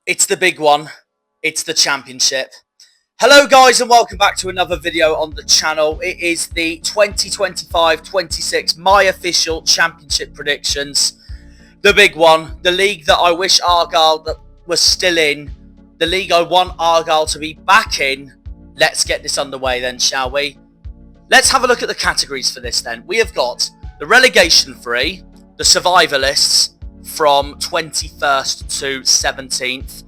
It's the big one. It's the championship. Hello guys and welcome back to another video on the channel. It is the 2025-26 my official championship predictions. The big one. The league that I wish ARGYLE that was still in. The league I want ARGYLE to be back in. Let's get this underway then, shall we? Let's have a look at the categories for this then. We have got the relegation free, the survivor lists from 21st to 17th,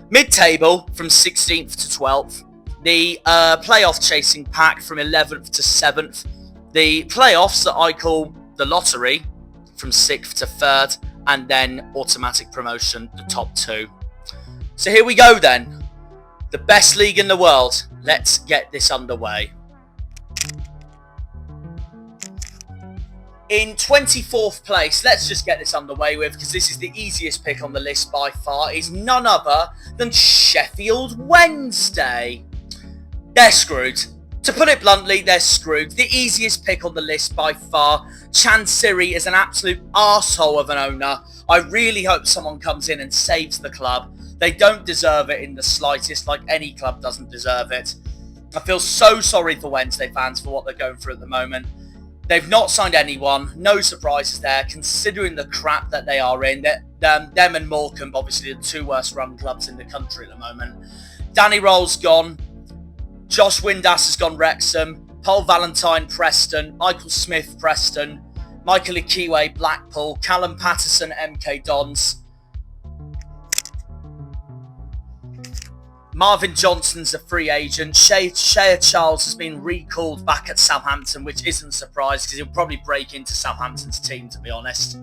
mid-table from 16th to 12th, the playoff chasing pack from 11th to 7th, the playoffs that I call the lottery from 6th to 3rd, and then automatic promotion, the top two. So here we go then. The best league in the world. Let's get this underway. In 24th place, let's just get this underway with, because this is the easiest pick on the list by far, is none other than Sheffield Wednesday. They're screwed. To put it bluntly, they're screwed. The easiest pick on the list by far. Chansiri is an absolute arsehole of an owner. I really hope someone comes in and saves the club. They don't deserve it in the slightest, like any club doesn't deserve it. I feel so sorry for Wednesday fans for what they're going through at the moment. They've not signed anyone. No surprises there, considering the crap that they are in. Them and Morecambe, obviously, the two worst run clubs in the country at the moment. Danny Roll's gone. Josh Windass has gone Wrexham. Paul Valentine, Preston. Michael Smith, Preston. Michael Ikiwe, Blackpool. Callum Patterson, MK Dons. Marvin Johnson's a free agent. Shea Charles has been recalled back at Southampton, which isn't a surprise because he'll probably break into Southampton's team, to be honest.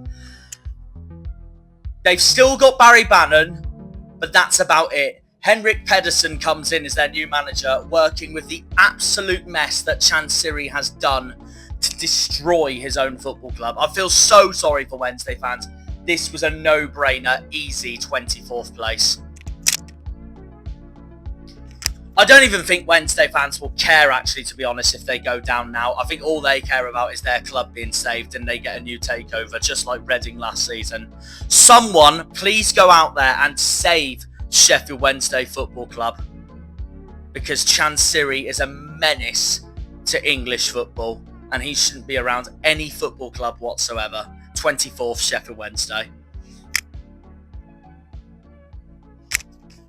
They've still got Barry Bannon, but that's about it. Henrik Pedersen comes in as their new manager, working with the absolute mess that Chansiri has done to destroy his own football club. I feel so sorry for Wednesday fans. This was a no-brainer, easy 24th place. I don't even think Wednesday fans will care, actually, to be honest, if they go down now. I think all they care about is their club being saved and they get a new takeover, just like Reading last season. Someone, please go out there and save Sheffield Wednesday Football Club, because Chansiri is a menace to English football and he shouldn't be around any football club whatsoever. 24th, Sheffield Wednesday.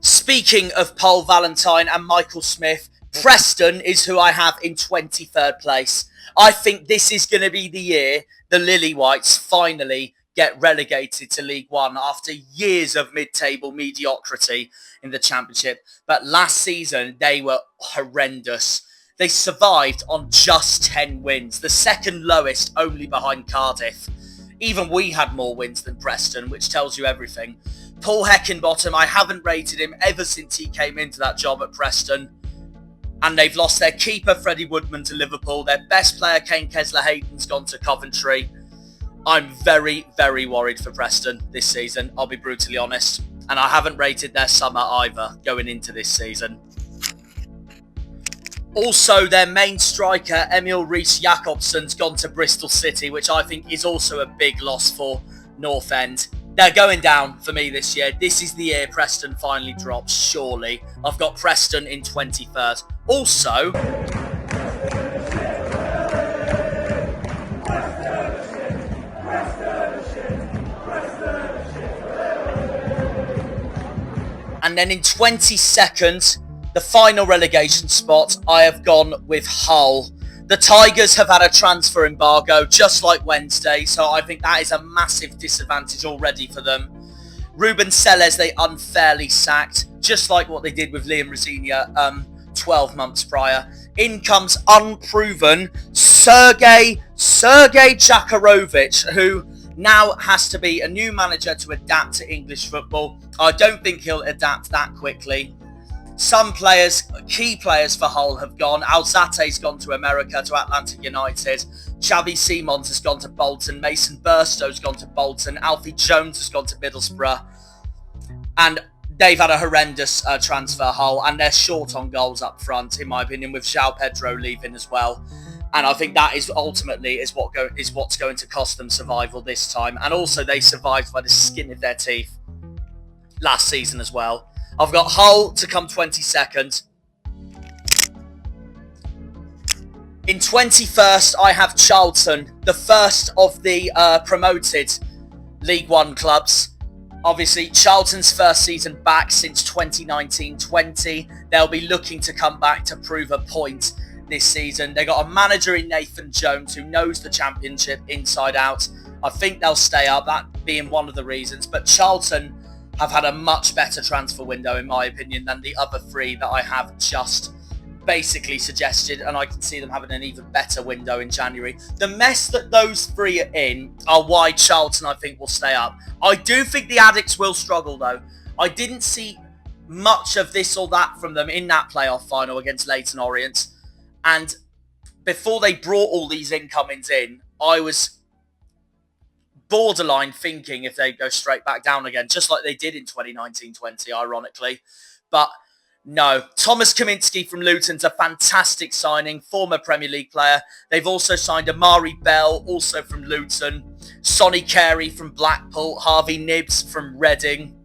Speaking of Paul Valentine and Michael Smith, Preston is who I have in 23rd place. I think this is going to be the year the Lily Whites finally get relegated to League One after years of mid-table mediocrity in the Championship. But last season, they were horrendous. They survived on just 10 wins, the second lowest only behind Cardiff. Even we had more wins than Preston, which tells you everything. Paul Heckingbottom, I haven't rated him ever since he came into that job at Preston. And they've lost their keeper, Freddie Woodman, to Liverpool. Their best player, Kane Kessler-Hayden's gone to Coventry. I'm very, very worried for Preston this season, I'll be brutally honest. And I haven't rated their summer either, going into this season. Also, their main striker, Emil Rees-Jakobsen's gone to Bristol City, which I think is also a big loss for North End. They're going down for me this year. This is the year Preston finally drops, surely. I've got Preston in 23rd. Also, and then in 22nd, the final relegation spot, I have gone with Hull. The Tigers have had a transfer embargo, just like Wednesday, so I think that is a massive disadvantage already for them. Ruben Selles, they unfairly sacked, just like what they did with Liam Rosenior 12 months prior. In comes unproven Sergej Jakarovic, who now has to be a new manager to adapt to English football. I don't think he'll adapt that quickly. Some players, key players for Hull have gone. Alzate's gone to America, to Atlanta United. Xavi Simons has gone to Bolton. Mason Burstow's gone to Bolton. Alfie Jones has gone to Middlesbrough. And they've had a horrendous transfer, Hull. And they're short on goals up front, in my opinion, with João Pedro leaving as well. And I think that is ultimately what's going to cost them survival this time. And also, they survived by the skin of their teeth. last season as well. I've got Hull to come 22nd. In 21st, I have Charlton, the first of the promoted League One clubs. Obviously, Charlton's first season back since 2019-20. They'll be looking to come back to prove a point this season. They got a manager in Nathan Jones who knows the Championship inside out. I think they'll stay up, that being one of the reasons. But Charlton have had a much better transfer window, in my opinion, than the other three that I have just basically suggested, and I can see them having an even better window in January. The mess that those three are in are why Charlton, I think, will stay up. I do think the Addicts will struggle, though. I didn't see much of this or that from them in that playoff final against Leyton Orient, and before they brought all these incomings in, I was borderline thinking if they'd go straight back down again, just like they did in 2019-20, ironically. But no, Thomas Kaminski from Luton's a fantastic signing, former Premier League player. They've also signed Amari Bell, also from Luton, Sonny Carey from Blackpool, Harvey Nibbs from Reading,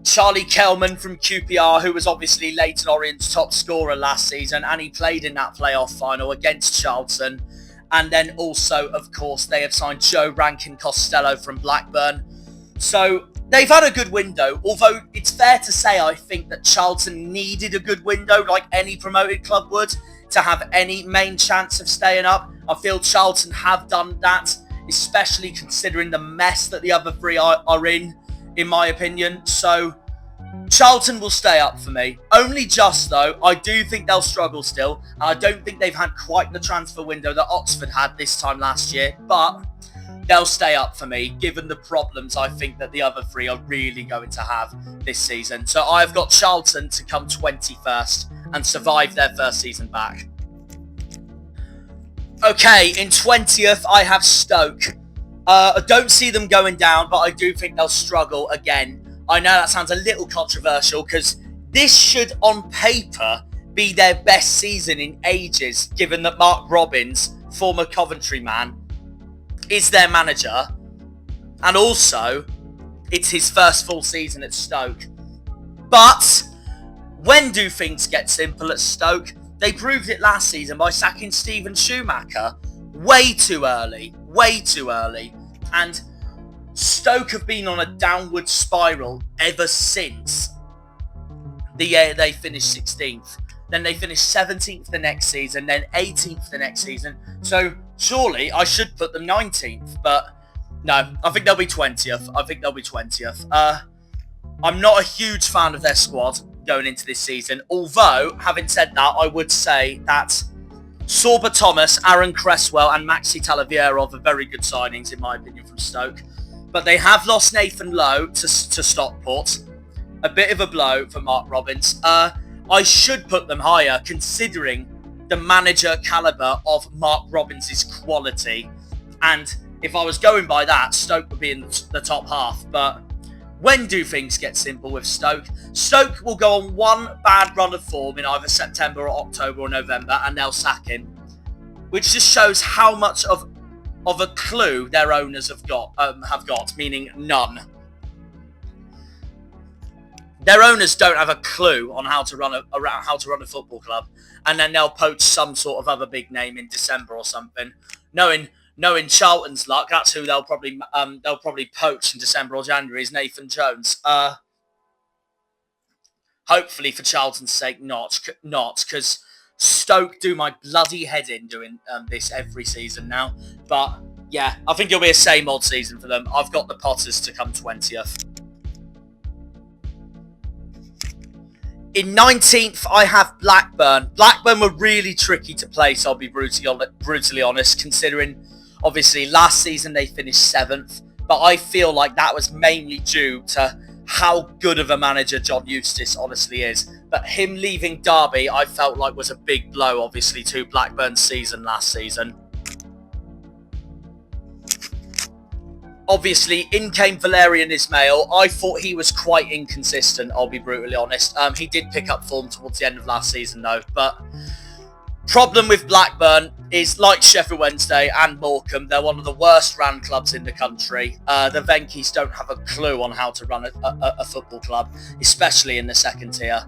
Charlie Kelman from QPR, who was obviously Leyton Orient's top scorer last season, and he played in that playoff final against Charlton. And then also, of course, they have signed Joe Rankin-Costello from Blackburn. So they've had a good window, although it's fair to say I think that Charlton needed a good window, like any promoted club would, to have any main chance of staying up. I feel Charlton have done that, especially considering the mess that the other three are in my opinion. So Charlton will stay up for me. Only just, though, I do think they'll struggle still. And I don't think they've had quite the transfer window that Oxford had this time last year. But they'll stay up for me, given the problems I think that the other three are really going to have this season. So I've got Charlton to come 21st and survive their first season back. Okay, in 20th, I have Stoke. I don't see them going down, but I do think they'll struggle again. I know that sounds a little controversial because this should, on paper, be their best season in ages, given that Mark Robins, former Coventry man, is their manager. And also, it's his first full season at Stoke. But when do things get simple at Stoke? They proved it last season by sacking Steven Schumacher way too early. Way too early. And Stoke have been on a downward spiral ever since the year they finished 16th. Then they finished 17th the next season, then 18th the next season. So surely I should put them 19th, but no, I think they'll be 20th. I think they'll be 20th. I'm not a huge fan of their squad going into this season, although, having said that, I would say that Sorba Thomas, Aaron Cresswell and Maxi Talavierov are very good signings, in my opinion, from Stoke. But they have lost Nathan Lowe to Stockport. A bit of a blow for Mark Robins. I should put them higher, considering the manager calibre of Mark Robins' quality. And if I was going by that, Stoke would be in the top half. But when do things get simple with Stoke? Stoke will go on one bad run of form in either September or October or November, and they'll sack him. Which just shows how much of a clue their owners have got, meaning none. Their owners don't have a clue on how to run a football club, and then they'll poach some sort of other big name in December or something. Knowing Charlton's luck, that's who they'll probably poach in December or January is Nathan Jones. Hopefully for Charlton's sake, not because Stoke do my bloody head in doing this every season now. But yeah, I think it'll be a same old season for them. I've got the Potters to come 20th. In 19th, I have Blackburn. Blackburn were really tricky to place, I'll be brutally honest, considering, obviously, last season they finished 7th. But I feel like that was mainly due to how good of a manager John Eustace honestly is. But him leaving Derby, I felt like was a big blow, obviously, to Blackburn's season last season. Obviously, in came Valerian Ismail. I thought he was quite inconsistent, I'll be brutally honest. He did pick up form towards the end of last season, though. But Problem with Blackburn is, like Sheffield Wednesday and Morecambe, they're one of the worst ran clubs in the country. The Venkies don't have a clue on how to run a football club, especially in the second tier.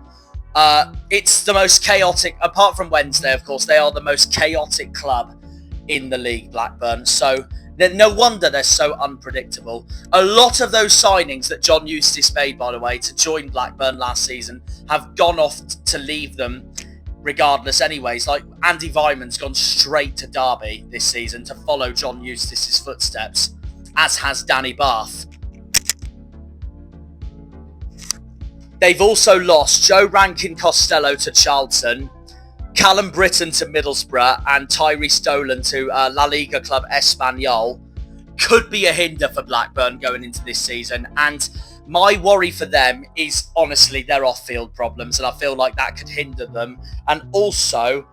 It's the most chaotic, apart from Wednesday, of course, they are the most chaotic club in the league, Blackburn. So no wonder they're so unpredictable. A lot of those signings that John Eustace made, by the way, to join Blackburn last season have gone off to leave them regardless anyways. Like Andy Vyman's gone straight to Derby this season to follow John Eustace's footsteps, as has Danny Bath. They've also lost Joe Rankin Costello to Charlton, Callum Britton to Middlesbrough, and Tyrese Dolan to La Liga club Espanyol. Could be a hinder for Blackburn going into this season, and my worry for them is honestly their off-field problems, and I feel like that could hinder them. And also,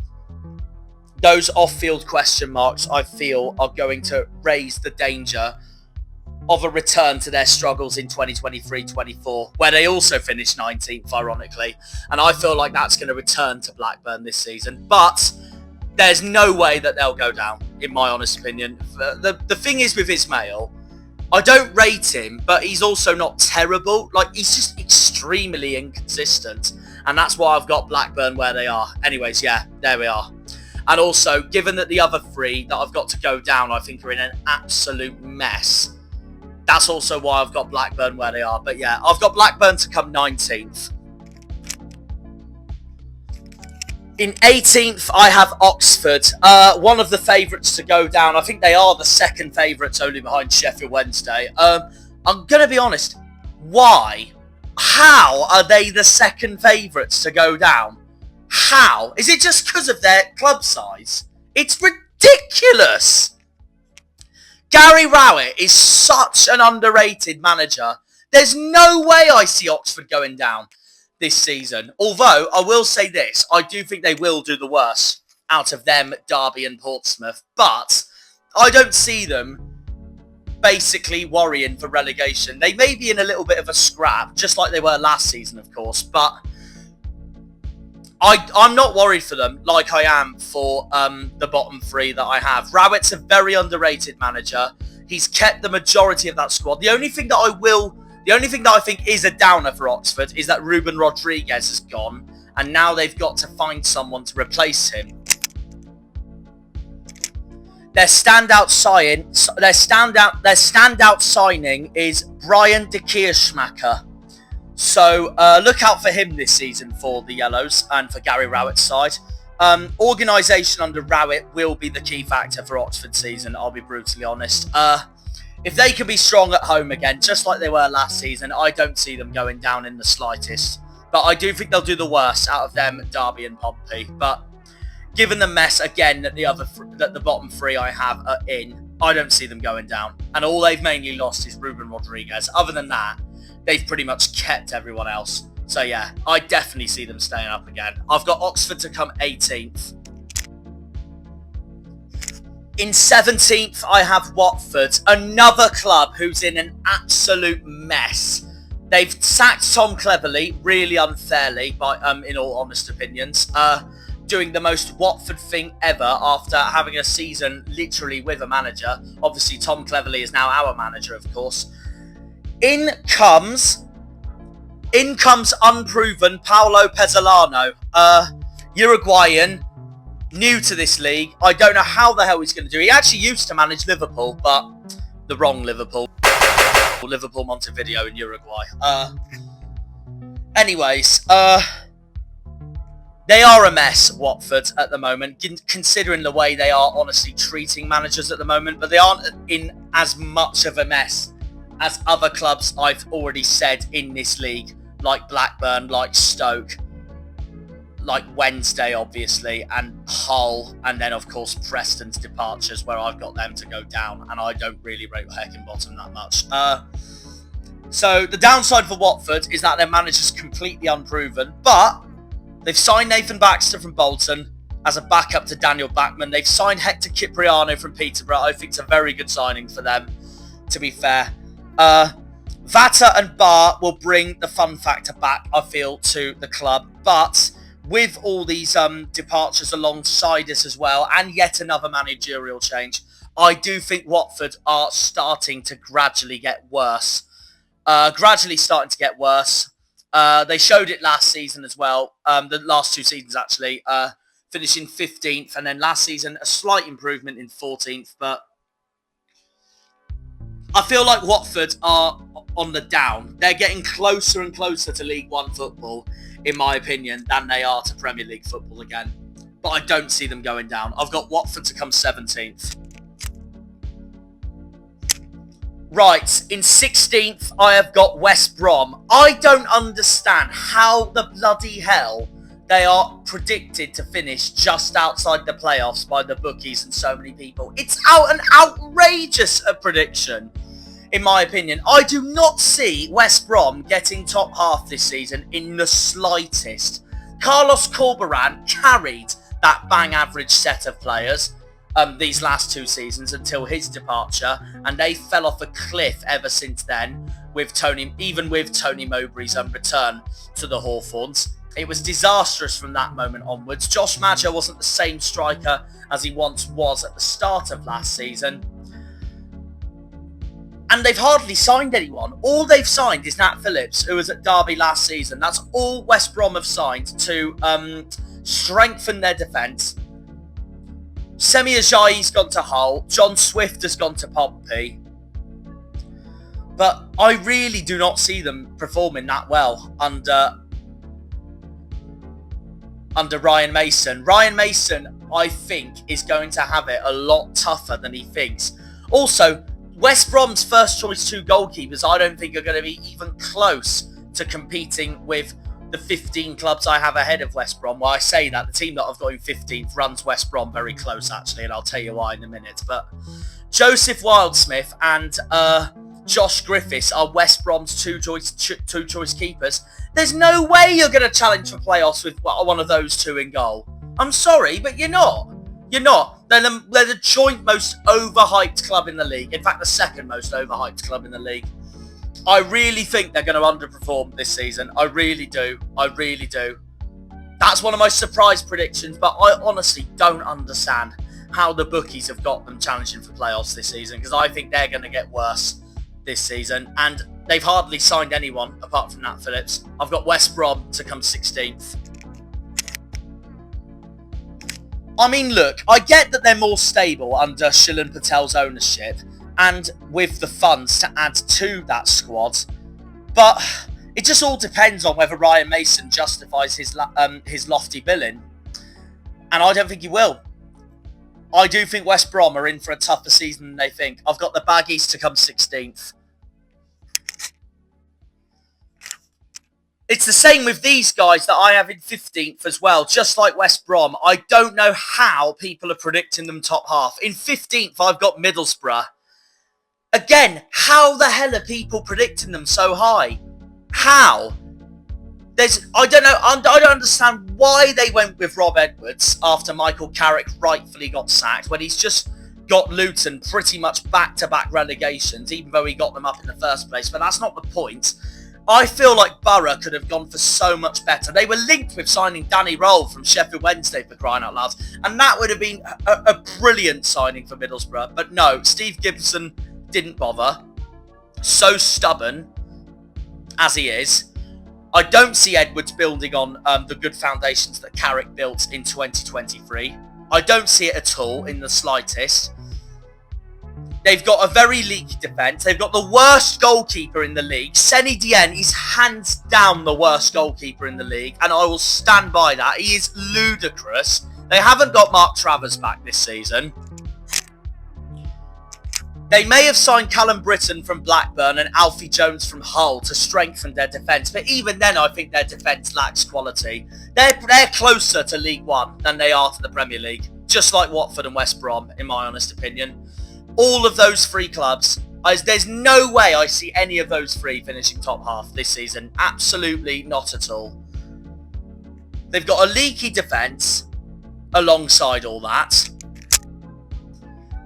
those off-field question marks, I feel, are going to raise the danger of a return to their struggles in 2023-24, where they also finished 19th, ironically. And I feel like that's going to return to Blackburn this season. But there's no way that they'll go down, in my honest opinion. The thing is with Ismail, I don't rate him, but he's also not terrible. Like, he's just extremely inconsistent. And that's why I've got Blackburn where they are. Anyways, yeah, there we are. And also, given that the other three that I've got to go down, I think are in an absolute mess, that's also why I've got Blackburn where they are. But yeah, I've got Blackburn to come 19th. In 18th, I have Oxford, one of the favourites to go down. I think they are the second favourites, only behind Sheffield Wednesday. I'm going to be honest. Why? How are they the second favourites to go down? How? Is it just because of their club size? It's ridiculous. Gary Rowett is such an underrated manager. There's no way I see Oxford going down this season. Although, I will say this, I do think they will do the worst out of them, Derby and Portsmouth. But I don't see them basically worrying for relegation. They may be in a little bit of a scrap, just like they were last season, of course. But I'm not worried for them like I am for the bottom three that I have. Rowett's a very underrated manager. He's kept the majority of that squad. The only thing that I think is a downer for Oxford is that Ruben Rodriguez has gone, and now they've got to find someone to replace him. Their standout signing is Brian de Keersmacher. So look out for him this season for the Yellows and for Gary Rowett's side. Organisation under Rowett will be the key factor for Oxford's season, I'll be brutally honest. If they can be strong at home again, just like they were last season, I don't see them going down in the slightest. But I do think they'll do the worst out of them, Derby and Pompey. But given the mess, again, that the bottom three I have are in, I don't see them going down. And all they've mainly lost is Ruben Rodriguez. Other than that, they've pretty much kept everyone else. So yeah, I definitely see them staying up again. I've got Oxford to come 18th. In 17th, I have Watford, another club who's in an absolute mess. They've sacked Tom Cleverley really unfairly, in all honest opinions, doing the most Watford thing ever after having a season literally with a manager. Obviously, Tom Cleverley is now our manager, of course. In comes unproven Paulo Pezzolano, Uruguayan, new to this league. I don't know how the hell he's going to do. He actually used to manage Liverpool, but the wrong Liverpool. Liverpool Montevideo in Uruguay. Anyways, they are a mess, Watford, at the moment, considering the way they are honestly treating managers at the moment, but they aren't in as much of a mess as other clubs I've already said in this league, like Blackburn, like Stoke, like Wednesday, obviously, and Hull, and then, of course, Preston's departures, where I've got them to go down, and I don't really rate Heckingbottom that much. So the downside for Watford is that their manager's completely unproven, but they've signed Nathan Baxter from Bolton as a backup to Daniel Bachmann. They've signed Hector Cipriano from Peterborough. I think it's a very good signing for them, to be fair. Vata and Barr will bring the fun factor back, I feel, to the club, but with all these departures alongside us as well, and yet another managerial change, I do think Watford are starting to gradually get worse. They showed it last season as well, the last 2 seasons actually, finishing 15th, and then last season a slight improvement in 14th, but I feel like Watford are on the down. They're getting closer and closer to League One football, in my opinion, than they are to Premier League football again. But I don't see them going down. I've got Watford to come 17th. Right, in 16th, I have got West Brom. I don't understand how the bloody hell they are predicted to finish just outside the playoffs by the bookies and so many people. It's an outrageous prediction, in my opinion. I do not see West Brom getting top half this season in the slightest. Carlos Corberán carried that bang average set of players these last 2 seasons until his departure, and they fell off a cliff ever since then, even with Tony Mowbray's return to the Hawthorns. It was disastrous from that moment onwards. Josh Maja wasn't the same striker as he once was at the start of last season. And they've hardly signed anyone. All they've signed is Nat Phillips, who was at Derby last season. That's all West Brom have signed to strengthen their defence. Semi Ajayi's gone to Hull. John Swift has gone to Pompey. But I really do not see them performing that well under Ryan Mason. Ryan Mason, I think, is going to have it a lot tougher than he thinks. Also, West Brom's first choice 2 goalkeepers, I don't think are going to be even close to competing with the 15 clubs I have ahead of West Brom. Well, I say that, the team that I've got in 15th runs West Brom very close, actually, and I'll tell you why in a minute. But Joseph Wildsmith and Josh Griffiths are West Brom's two choice keepers. There's no way you're going to challenge for playoffs with one of those 2 in goal. I'm sorry, but you're not. You're not. They're the joint most overhyped club in the league. In fact, the second most overhyped club in the league. I really think they're going to underperform this season. I really do. I really do. That's one of my surprise predictions, but I honestly don't understand how the bookies have got them challenging for playoffs this season, because I think they're going to get worse this season, and they've hardly signed anyone apart from Nat Phillips. I've got West Brom to come 16th. I mean, look, I get that they're more stable under Shilan Patel's ownership and with the funds to add to that squad, but it just all depends on whether Ryan Mason justifies his lofty billing, and I don't think he will. I do think West Brom are in for a tougher season than they think. I've got the Baggies to come 16th. It's the same with these guys that I have in 15th as well, just like West Brom. I don't know how people are predicting them top half. In 15th, I've got Middlesbrough. Again, how the hell are people predicting them so high? How? I don't know. I don't understand why they went with Rob Edwards after Michael Carrick rightfully got sacked, when he's just got Luton pretty much back-to-back relegations, even though he got them up in the first place. But that's not the point. I feel like Borough could have gone for so much better. They were linked with signing Danny Roll from Sheffield Wednesday, for crying out loud, and that would have been a brilliant signing for Middlesbrough. But no, Steve Gibson didn't bother. So stubborn as he is. I don't see Edwards building on the good foundations that Carrick built in 2023. I don't see it at all in the slightest. They've got a very leaky defence. They've got the worst goalkeeper in the league. Seny Dieng is hands down the worst goalkeeper in the league, and I will stand by that. He is ludicrous. They haven't got Mark Travers back this season. They may have signed Callum Britton from Blackburn and Alfie Jones from Hull to strengthen their defence, but even then I think their defence lacks quality. They're closer to League One than they are to the Premier League, just like Watford and West Brom, in my honest opinion. All of those 3 clubs, there's no way I see any of those 3 finishing top half this season. Absolutely not at all. They've got a leaky defence alongside all that.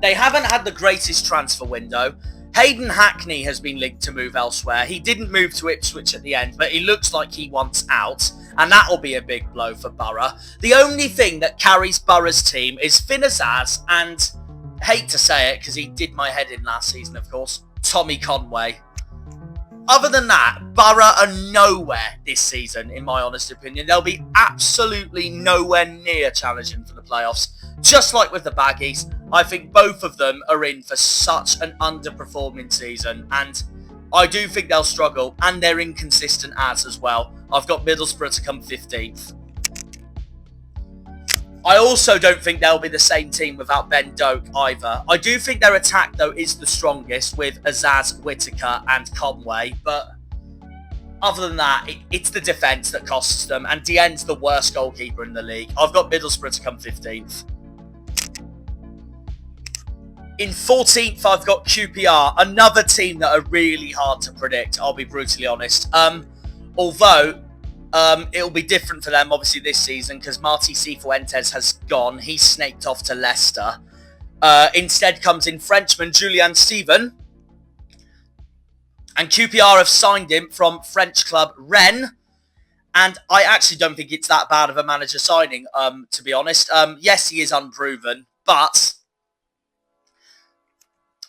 They haven't had the greatest transfer window. Hayden Hackney has been linked to move elsewhere. He didn't move to Ipswich at the end, but he looks like he wants out, and that'll be a big blow for Borough. The only thing that carries Borough's team is Finn Azaz and, hate to say it because he did my head in last season, of course, Tommy Conway. Other than that, Borough are nowhere this season, in my honest opinion. They'll be absolutely nowhere near challenging for the playoffs. Just like with the Baggies, I think both of them are in for such an underperforming season, and I do think they'll struggle, and they're inconsistent as well. I've got Middlesbrough to come 15th. I also don't think they'll be the same team without Ben Doak either. I do think their attack, though, is the strongest with Azaz, Whittaker and Conway. But other than that, it's the defence that costs them. And Dien's the worst goalkeeper in the league. I've got Middlesbrough to come 15th. In 14th, I've got QPR. Another team that are really hard to predict, I'll be brutally honest. Although it'll be different for them, obviously, this season because Martí Cifuentes has gone. He's snaked off to Leicester. Instead comes in Frenchman Julian Steven. And QPR have signed him from French club Rennes. And I actually don't think it's that bad of a manager signing, to be honest. Yes, he is unproven, but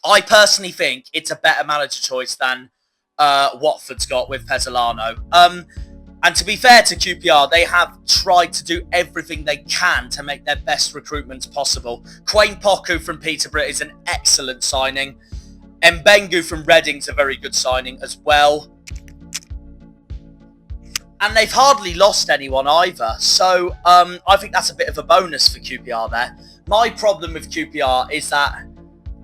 I personally think it's a better manager choice than Watford's got with Pezzolano. And to be fair to QPR, they have tried to do everything they can to make their best recruitments possible. Quain Poku from Peterborough is an excellent signing. Mbengu from Reading's a very good signing as well. And they've hardly lost anyone either. So I think that's a bit of a bonus for QPR there. My problem with QPR is that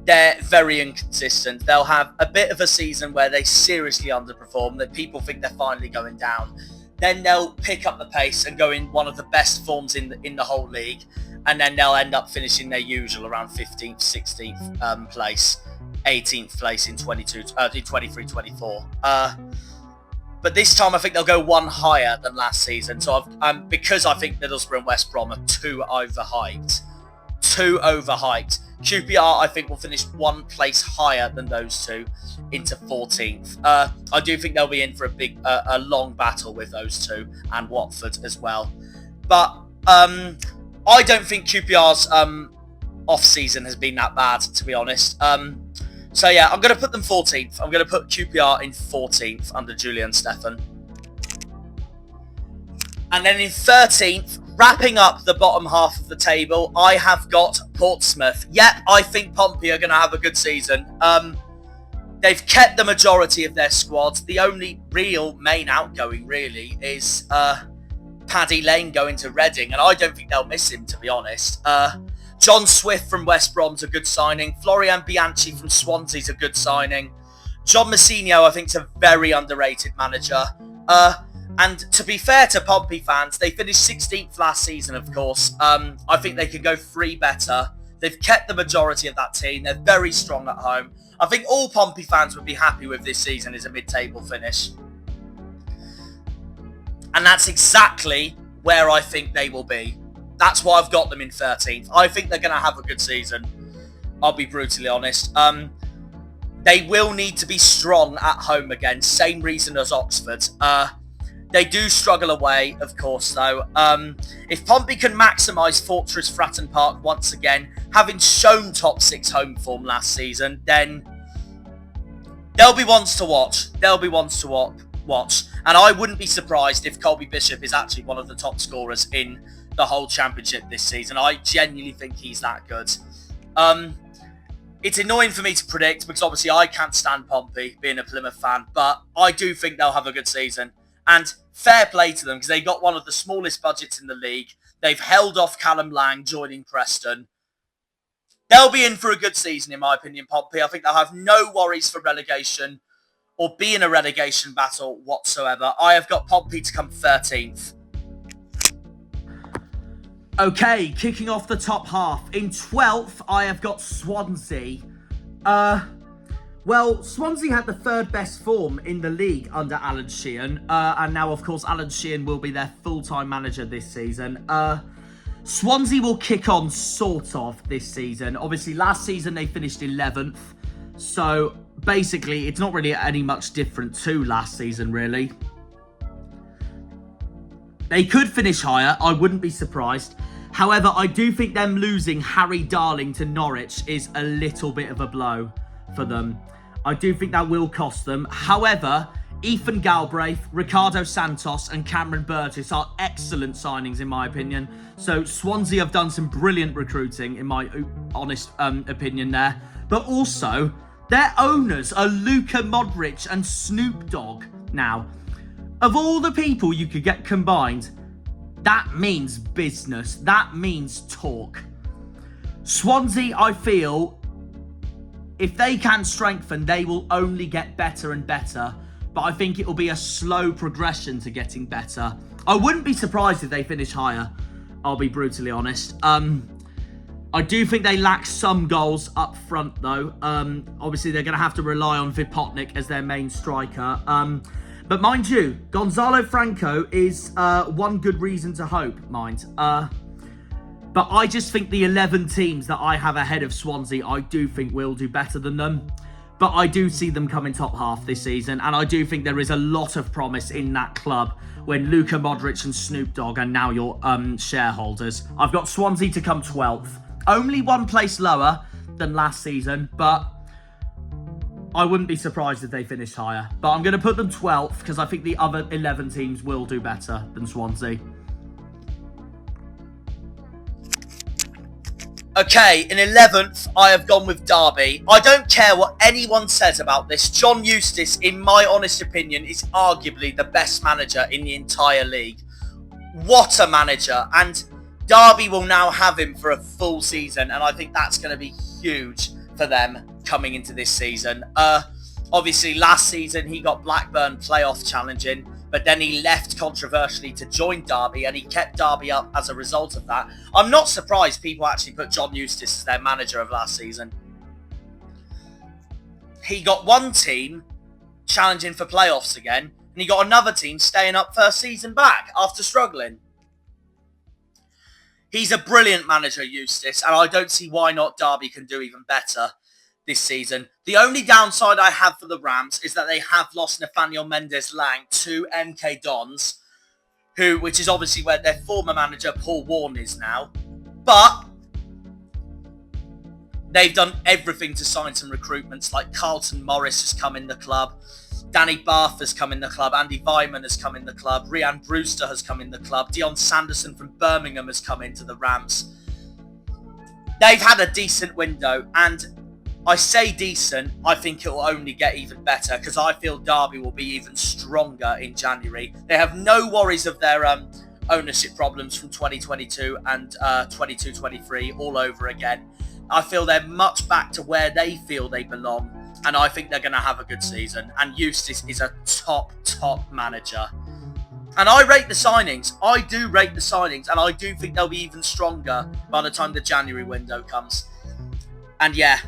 they're very inconsistent. They'll have a bit of a season where they seriously underperform, that people think they're finally going down. Then they'll pick up the pace and go in one of the best forms in the whole league. And then they'll end up finishing their usual around 15th, 16th place, 18th place in 23-24. But this time I think they'll go one higher than last season. So because I think Middlesbrough and West Brom are too overhyped. QPR, I think, will finish one place higher than those two into 14th. I do think they'll be in for a long battle with those two and Watford as well. But I don't think QPR's off-season has been that bad, to be honest. So yeah, I'm going to put them 14th. I'm going to put QPR in 14th under Julian Stefan. And then in 13th, wrapping up the bottom half of the table, I have got Portsmouth. Yep, I think Pompey are going to have a good season. They've kept the majority of their squad. The only real main outgoing, really, is Paddy Lane going to Reading, and I don't think they'll miss him, to be honest. John Swift from West Brom's a good signing. Florian Bianchi from Swansea's a good signing. John Messinho, I think, is a very underrated manager. And to be fair to Pompey fans, they finished 16th last season, of course. I think they could go 3 better. They've kept the majority of that team. They're very strong at home. I think all Pompey fans would be happy with this season is a mid-table finish. And that's exactly where I think they will be. That's why I've got them in 13th. I think they're going to have a good season. I'll be brutally honest. They will need to be strong at home again. Same reason as Oxford. They do struggle away, of course, though. If Pompey can maximise Fortress Fratton Park once again, having shown top 6 home form last season, then there'll be ones to watch. There'll be ones to watch. And I wouldn't be surprised if Colby Bishop is actually one of the top scorers in the whole championship this season. I genuinely think he's that good. It's annoying for me to predict because obviously I can't stand Pompey, being a Plymouth fan, but I do think they'll have a good season. And fair play to them because they got one of the smallest budgets in the league. They've held off Callum Lang joining Preston. They'll be in for a good season, in my opinion, Pompey. I think they'll have no worries for relegation or be in a relegation battle whatsoever. I have got Pompey to come 13th. Okay, kicking off the top half. In 12th, I have got Swansea. Well, Swansea had the 3rd best form in the league under Alan Sheehan. And now, of course, Alan Sheehan will be their full-time manager this season. Swansea will kick on sort of this season. Obviously, last season they finished 11th. So basically, it's not really any much different to last season, really. They could finish higher. I wouldn't be surprised. However, I do think them losing Harry Darling to Norwich is a little bit of a blow for them. I do think that will cost them. However, Ethan Galbraith, Ricardo Santos and Cameron Burgess are excellent signings in my opinion. So Swansea have done some brilliant recruiting in my honest opinion there. But also, their owners are Luka Modric and Snoop Dogg. Now, of all the people you could get combined, that means business. That means talk. Swansea, I feel, if they can strengthen, they will only get better and better. But I think it will be a slow progression to getting better. I wouldn't be surprised if they finish higher. I'll be brutally honest. I do think they lack some goals up front, though. Obviously, they're going to have to rely on Vipotnik as their main striker. But mind you, Gonzalo Franco is one good reason to hope, mind. But I just think the 11 teams that I have ahead of Swansea, I do think will do better than them. But I do see them coming top half this season. And I do think there is a lot of promise in that club when Luka Modric and Snoop Dogg are now your shareholders. I've got Swansea to come 12th. Only one place lower than last season, but I wouldn't be surprised if they finish higher. But I'm going to put them 12th because I think the other 11 teams will do better than Swansea. Okay, in 11th, I have gone with Derby. I don't care what anyone says about this. John Eustace, in my honest opinion, is arguably the best manager in the entire league. What a manager. And Derby will now have him for a full season. And I think that's going to be huge for them coming into this season. Obviously, last season, he got Blackburn playoff challenging. But then he left controversially to join Derby, and he kept Derby up as a result of that. I'm not surprised people actually put John Eustace as their manager of last season. He got one team challenging for playoffs again, and he got another team staying up first season back after struggling. He's a brilliant manager, Eustace, and I don't see why not Derby can do even better this season. The only downside I have for the Rams is that they have lost Nathaniel Mendes-Lang to MK Dons, which is obviously where their former manager Paul Warne is now. But they've done everything to sign some recruitments, like Carlton Morris has come in the club, Danny Bath has come in the club, Andy Vyman has come in the club, Rhian Brewster has come in the club, Dion Sanderson from Birmingham has come into the Rams. They've had a decent window, and I say decent, I think it will only get even better because I feel Derby will be even stronger in January. They have no worries of their ownership problems from 2022 and 22-23 all over again. I feel they're much back to where they feel they belong, and I think they're going to have a good season. And Eustace is a top manager. And I rate the signings. I do rate the signings, and I do think they'll be even stronger by the time the January window comes. And yeah,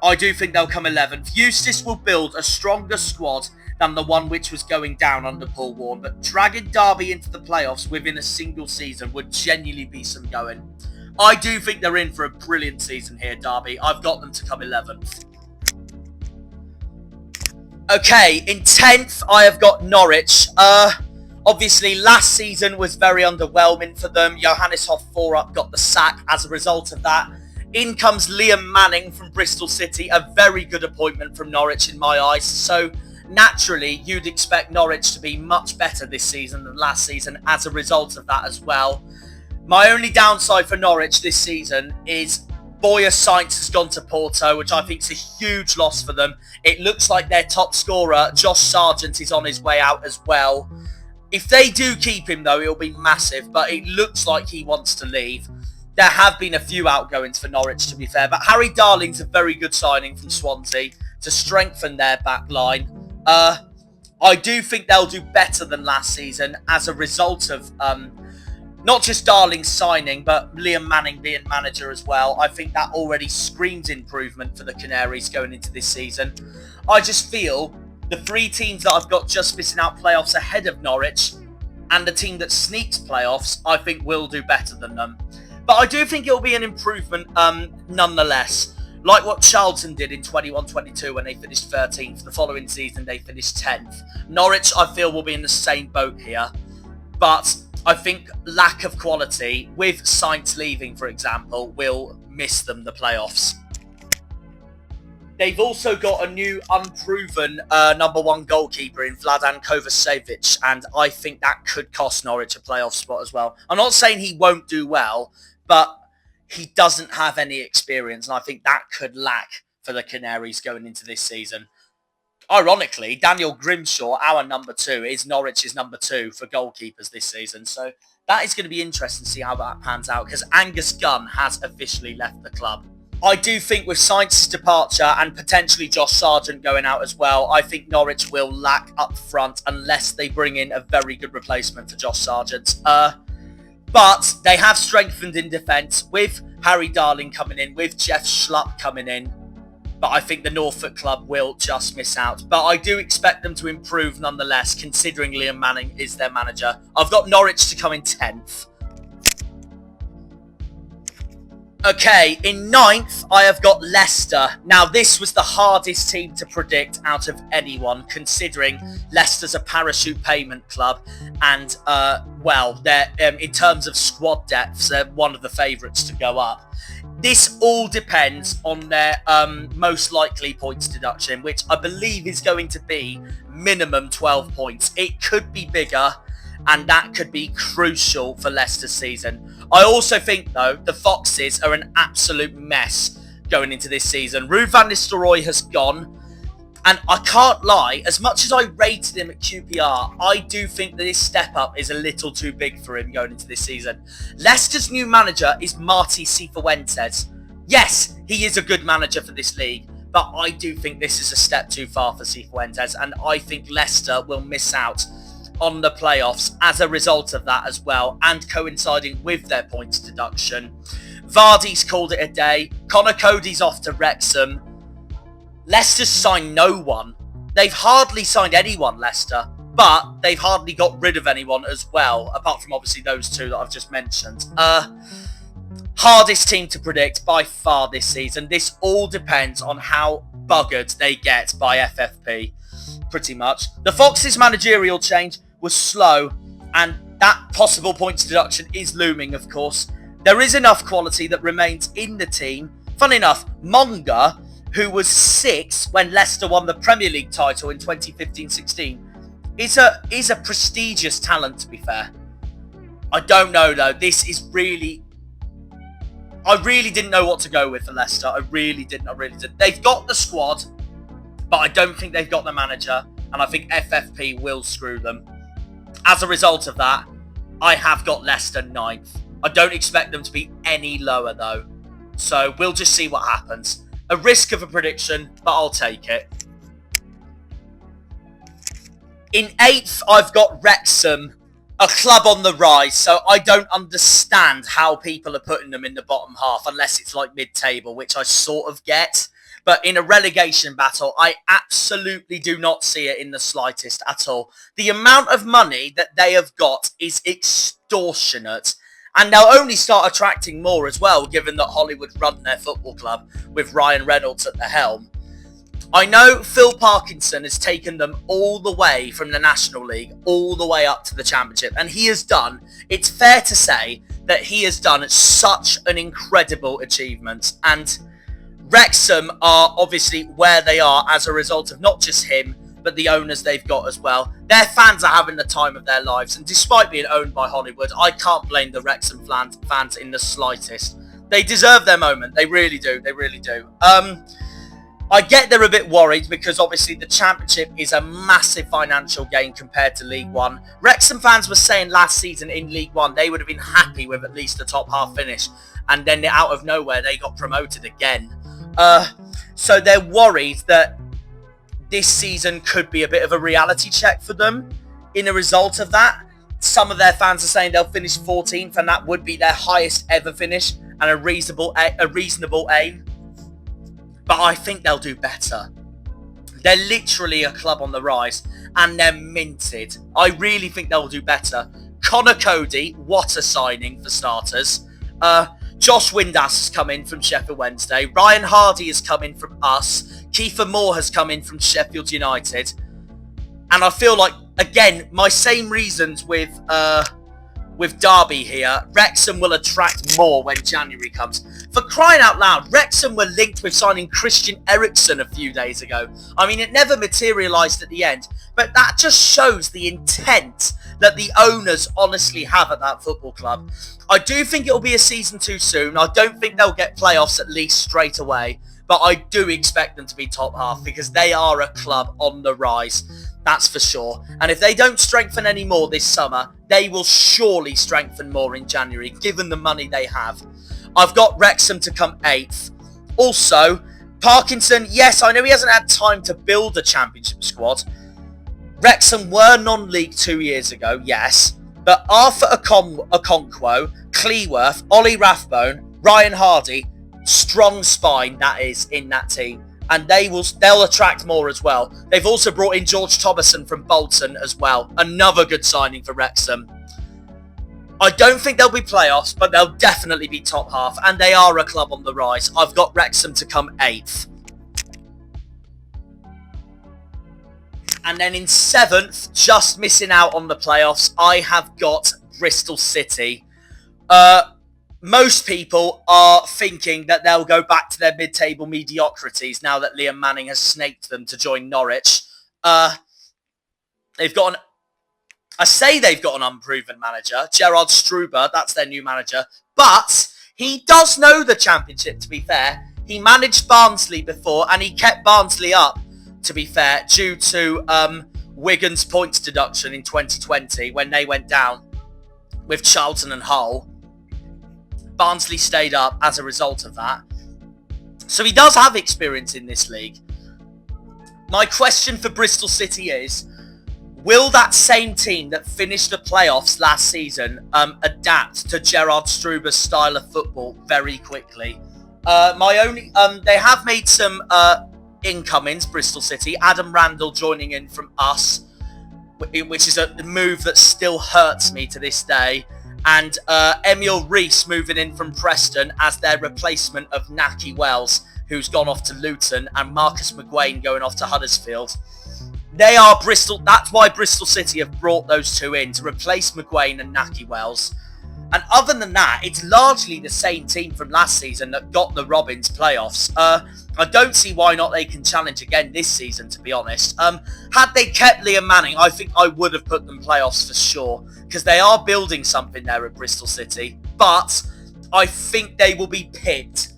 I do think they'll come 11th. Eustace will build a stronger squad than the one which was going down under Paul Warne, but dragging Derby into the playoffs within a single season would genuinely be some going. I do think they're in for a brilliant season here, Derby. I've got them to come 11th. Okay, in 10th, I have got Norwich. Obviously, last season was very underwhelming for them. Johannes Hoff-Forup got the sack as a result of that. In comes Liam Manning from Bristol City, a very good appointment from Norwich in my eyes. So naturally, you'd expect Norwich to be much better this season than last season as a result of that as well. My only downside for Norwich this season is Boya Sainz has gone to Porto, which I think is a huge loss for them. It looks like their top scorer, Josh Sargent, is on his way out as well. If they do keep him, though, it'll be massive, but it looks like he wants to leave. There have been a few outgoings for Norwich, to be fair, but Harry Darling's a very good signing from Swansea to strengthen their back line. I do think they'll do better than last season as a result of not just Darling's signing, but Liam Manning being manager as well. I think that already screams improvement for the Canaries going into this season. I just feel the three teams that I've got just missing out playoffs ahead of Norwich and the team that sneaks playoffs, I think will do better than them. But I do think it'll be an improvement nonetheless. Like what Charlton did in 21-22 when they finished 13th. The following season, they finished 10th. Norwich, I feel, will be in the same boat here. But I think lack of quality, with Saints leaving, for example, will miss them the playoffs. They've also got a new unproven number one goalkeeper in Vladan Kovacevic, and I think that could cost Norwich a playoff spot as well. I'm not saying he won't do well, but he doesn't have any experience, and I think that could lack for the Canaries going into this season. Ironically, Daniel Grimshaw, our number 2, is Norwich's number 2 for goalkeepers this season, so that is going to be interesting to see how that pans out, because Angus Gunn has officially left the club. I do think with Saints' departure and potentially Josh Sargent going out as well, I think Norwich will lack up front unless they bring in a very good replacement for Josh Sargent. But they have strengthened in defence with Harry Darling coming in, with Jeff Schlupp coming in. But I think the Norfolk club will just miss out. But I do expect them to improve nonetheless, considering Liam Manning is their manager. I've got Norwich to come in 10th. Okay, in 9th, I have got Leicester. Now, this was the hardest team to predict out of anyone, considering Leicester's a parachute payment club. And, well, they're in terms of squad depth, they're one of the favourites to go up. This all depends on their most likely points deduction, which I believe is going to be minimum 12 points. It could be bigger, and that could be crucial for Leicester's season. I also think, though, the Foxes are an absolute mess going into this season. Ruud van Nistelrooy has gone, and I can't lie, as much as I rated him at QPR, I do think that this step up is a little too big for him going into this season. Leicester's new manager is Martí Cifuentes. Yes, he is a good manager for this league, but I do think this is a step too far for Cifuentes, and I think Leicester will miss out on the playoffs as a result of that as well, and coinciding with their points deduction. Vardy's called it a day. Connor Cody's off to Wrexham. Leicester's signed no one. They've hardly signed anyone, Leicester, but they've hardly got rid of anyone as well, apart from obviously those two that I've just mentioned. Hardest team to predict by far this season. This all depends on how buggered they get by FFP, pretty much. The Foxes' managerial change was slow, and that possible points deduction is looming, of course. There is enough quality that remains in the team. Fun enough, Monga, who was 6 when Leicester won the Premier League title in 2015-16, is a prestigious talent, to be fair. I don't know, though. This is really... I really didn't know what to go with for Leicester. I really didn't. They've got the squad, but I don't think they've got the manager, and I think FFP will screw them. As a result of that, I have got Leicester 9th. I don't expect them to be any lower, though. So we'll just see what happens. A risk of a prediction, but I'll take it. In 8th, I've got Wrexham, a club on the rise. So I don't understand how people are putting them in the bottom half, unless it's like mid-table, which I sort of get. But in a relegation battle, I absolutely do not see it in the slightest at all. The amount of money that they have got is extortionate. And they'll only start attracting more as well, given that Hollywood run their football club with Ryan Reynolds at the helm. I know Phil Parkinson has taken them all the way from the National League, all the way up to the Championship. And he has done, it's fair to say, that he has done such an incredible achievement. And Wrexham are obviously where they are as a result of not just him, but the owners they've got as well. Their fans are having the time of their lives, and despite being owned by Hollywood, I can't blame the Wrexham fans in the slightest. They deserve their moment. They really do. They really do. I get they're a bit worried because obviously the Championship is a massive financial gain compared to League One. Wrexham fans were saying last season in League One they would have been happy with at least the top half finish, and then out of nowhere they got promoted again. So they're worried that this season could be a bit of a reality check for them. In a result of that, some of their fans are saying they'll finish 14th, and that would be their highest ever finish and a reasonable aim. But I think they'll do better. They're literally a club on the rise, and they're minted. I really think they'll do better. Connor Cody, what a signing for starters. Josh Windass has come in from Sheffield Wednesday. Ryan Harvey has come in from us. Kiefer Moore has come in from Sheffield United. And I feel like, again, my same reasons with Derby here, Wrexham will attract more when January comes. For crying out loud, Wrexham were linked with signing Christian Eriksen a few days ago. I mean, it never materialised at the end, but that just shows the intent that the owners honestly have at that football club. I do think it'll be a season too soon. I don't think they'll get playoffs at least straight away, but I do expect them to be top half because they are a club on the rise. That's for sure. And if they don't strengthen any more this summer, they will surely strengthen more in January, given the money they have. I've got Wrexham to come 8th. Also, Parkinson, yes, I know he hasn't had time to build a championship squad. Wrexham were non-league 2 years ago, yes. But Arthur Okonkwo, Cleworth, Ollie Rathbone, Ryan Hardy, strong spine that is in that team. And they'll attract more as well. They've also brought in George Thomason from Bolton as well. Another good signing for Wrexham. I don't think they'll be playoffs, but they'll definitely be top half. And they are a club on the rise. I've got Wrexham to come 8th. And then in 7th, just missing out on the playoffs, I have got Bristol City. Most people are thinking that they'll go back to their mid-table mediocrities now that Liam Manning has snaked them to join Norwich. They've got an unproven manager, Gerard Struber, that's their new manager. But he does know the Championship, to be fair. He managed Barnsley before, and he kept Barnsley up, to be fair, due to Wigan's points deduction in 2020 when they went down with Charlton and Hull. Barnsley stayed up as a result of that. So he does have experience in this league. My question for Bristol City is, will that same team that finished the playoffs last season adapt to Gerard Struber's style of football very quickly? They have made some incomings, Bristol City. Adam Randall joining in from us, which is a move that still hurts me to this day. And Emil Rees moving in from Preston as their replacement of Naki Wells, who's gone off to Luton, and Marcus McGuane going off to Huddersfield. They are Bristol. That's why Bristol City have brought those two in, to replace McGuane and Naki Wells. And other than that, it's largely the same team from last season that got the Robins playoffs. I don't see why not they can challenge again this season, to be honest. Had they kept Liam Manning, I think I would have put them playoffs for sure, because they are building something there at Bristol City. But I think they will be pipped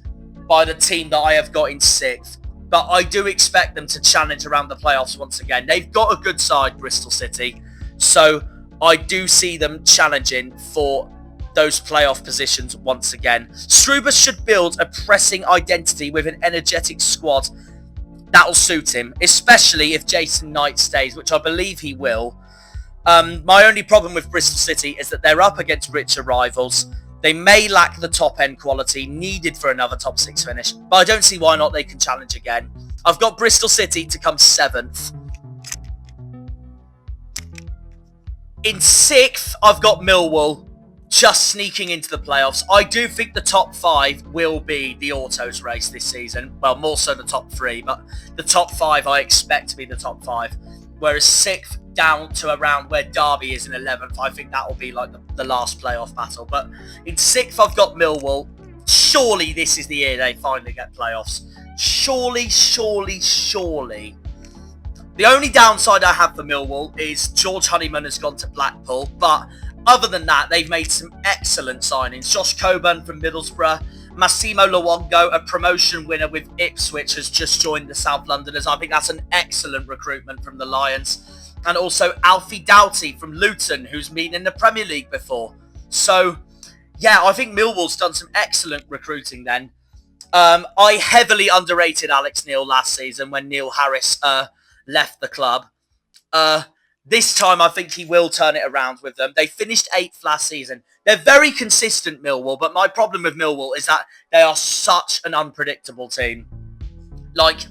by the team that I have got in 6th. But I do expect them to challenge around the playoffs once again. They've got a good side, Bristol City. So I do see them challenging for those playoff positions once again. Struber should build a pressing identity with an energetic squad that'll suit him, especially if Jason Knight stays, which I believe he will. My only problem with Bristol City is that they're up against richer rivals. They may lack the top-end quality needed for another top 6 finish, but I don't see why not they can challenge again. I've got Bristol City to come 7th. In 6th, I've got Millwall, just sneaking into the playoffs. I do think the top 5 will be the autos race this season. Well, more so the top 3, but the top 5 I expect to be the top 5. Whereas 6th down to around where Derby is in 11th, I think that will be like the last playoff battle. But in 6th, I've got Millwall. Surely this is the year they finally get playoffs. Surely, surely, surely. The only downside I have for Millwall is George Honeyman has gone to Blackpool, but other than that, they've made some excellent signings. Josh Coburn from Middlesbrough, Massimo Luongo, a promotion winner with Ipswich, has just joined the South Londoners. I think that's an excellent recruitment from the Lions. And also Alfie Doughty from Luton, who's been in the Premier League before. So, yeah, I think Millwall's done some excellent recruiting then. I heavily underrated Alex Neil last season when Neil Harris left the club. This time, I think he will turn it around with them. They finished 8th last season. They're very consistent, Millwall, but my problem with Millwall is that they are such an unpredictable team. Like,